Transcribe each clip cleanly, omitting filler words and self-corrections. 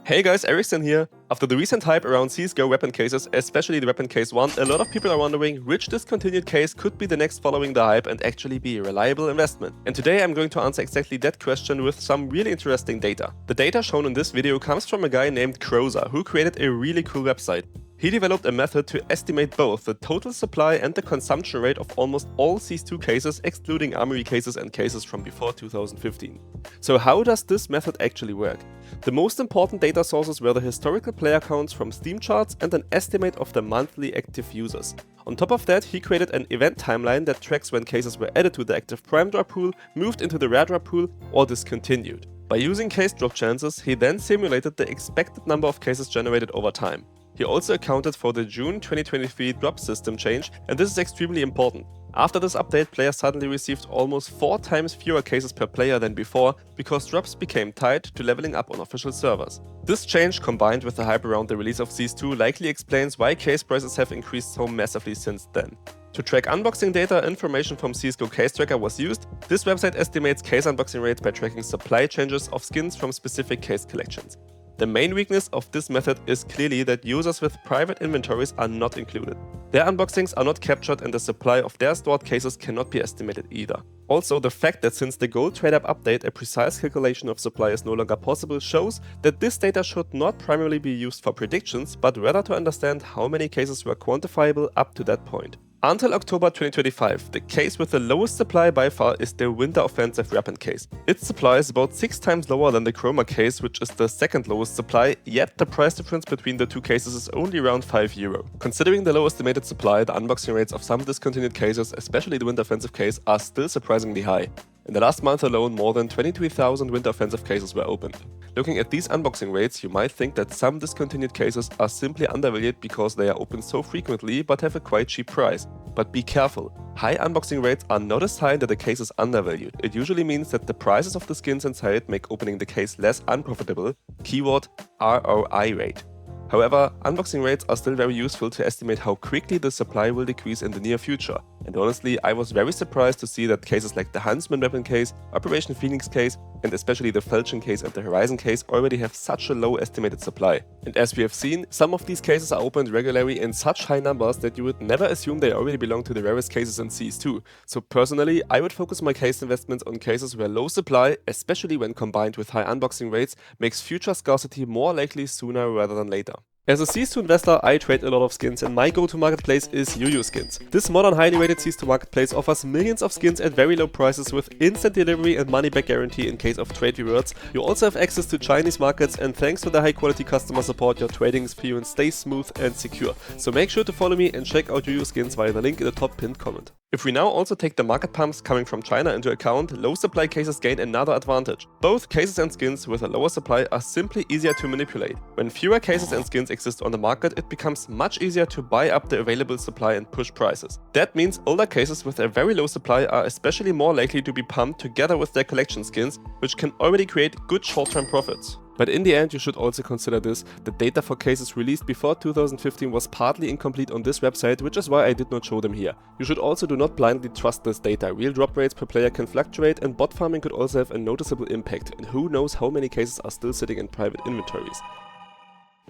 Hey guys, Ericsson here. After the recent hype around CSGO weapon cases, especially the weapon case 1, a lot of people are wondering which discontinued case could be the next following the hype and actually be a reliable investment. And today I'm going to answer exactly that question with some really interesting data. The data shown in this video comes from a guy named Crozer, who created a really cool website. He developed a method to estimate both the total supply and the consumption rate of almost all CS2 cases, excluding armory cases and cases from before 2015. So how does this method actually work? The most important data sources were the historical player counts from Steam charts and an estimate of the monthly active users. On top of that, he created an event timeline that tracks when cases were added to the active prime drop pool, moved into the rare drop pool, or discontinued. By using case drop chances, he then simulated the expected number of cases generated over time. He also accounted for the June 2023 drop system change, and this is extremely important. After this update, players suddenly received almost 4 times fewer cases per player than before because drops became tied to leveling up on official servers. This change, combined with the hype around the release of CS2, likely explains why case prices have increased so massively since then. To track unboxing data, information from CSGO Case Tracker was used. This website estimates case unboxing rates by tracking supply changes of skins from specific case collections. The main weakness of this method is clearly that users with private inventories are not included. Their unboxings are not captured and the supply of their stored cases cannot be estimated either. Also, the fact that since the Gold Trade-Up update a precise calculation of supply is no longer possible shows that this data should not primarily be used for predictions, but rather to understand how many cases were quantifiable up to that point. Until October 2025, the case with the lowest supply by far is the Winter Offensive weapon case. Its supply is about 6 times lower than the Chroma case, which is the second lowest supply, yet the price difference between the two cases is only around €5. Considering the low estimated supply, the unboxing rates of some discontinued cases, especially the Winter Offensive case, are still surprisingly high. In the last month alone, more than 23,000 Winter Offensive cases were opened. Looking at these unboxing rates, you might think that some discontinued cases are simply undervalued because they are opened so frequently but have a quite cheap price. But be careful, high unboxing rates are not a sign that the case is undervalued. It usually means that the prices of the skins inside make opening the case less unprofitable, keyword ROI rate. However, unboxing rates are still very useful to estimate how quickly the supply will decrease in the near future. And honestly, I was very surprised to see that cases like the Huntsman weapon case, Operation Phoenix case, and especially the Felchen case and the Horizon case already have such a low estimated supply. And as we have seen, some of these cases are opened regularly in such high numbers that you would never assume they already belong to the rarest cases in CS2. So personally, I would focus my case investments on cases where low supply, especially when combined with high unboxing rates, makes future scarcity more likely sooner rather than later. As a CS2 investor, I trade a lot of skins and my go-to marketplace is YuYu Skins. This modern highly rated CS2 marketplace offers millions of skins at very low prices with instant delivery and money back guarantee in case of trade rewards. You also have access to Chinese markets, and thanks to the high quality customer support, your trading experience stays smooth and secure. So make sure to follow me and check out YuYu Skins via the link in the top pinned comment. If we now also take the market pumps coming from China into account, low supply cases gain another advantage. Both cases and skins with a lower supply are simply easier to manipulate. When fewer cases and skins exist on the market, it becomes much easier to buy up the available supply and push prices. That means older cases with a very low supply are especially more likely to be pumped together with their collection skins, which can already create good short-term profits. But in the end, you should also consider this: the data for cases released before 2015 was partly incomplete on this website, which is why I did not show them here. You should also do not blindly trust this data. Real drop rates per player can fluctuate, and bot farming could also have a noticeable impact, and who knows how many cases are still sitting in private inventories.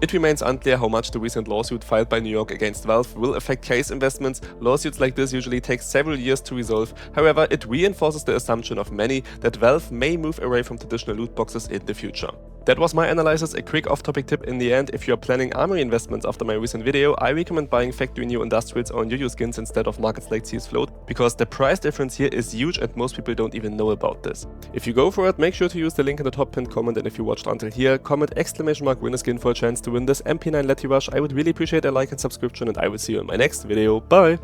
It remains unclear how much the recent lawsuit filed by New York against Valve will affect case investments. Lawsuits like this usually take several years to resolve. However, it reinforces the assumption of many that Valve may move away from traditional loot boxes in the future. That was my analysis, a quick off-topic tip in the end. If you are planning armory investments after my recent video, I recommend buying factory new industrials on YuYu Skins instead of markets like CS Float, because the price difference here is huge and most people don't even know about this. If you go for it, make sure to use the link in the top pinned comment, and if you watched until here, comment !win a skin for a chance to win this MP9 Latte Rush. I would really appreciate a like and subscription, and I will see you in my next video. Bye!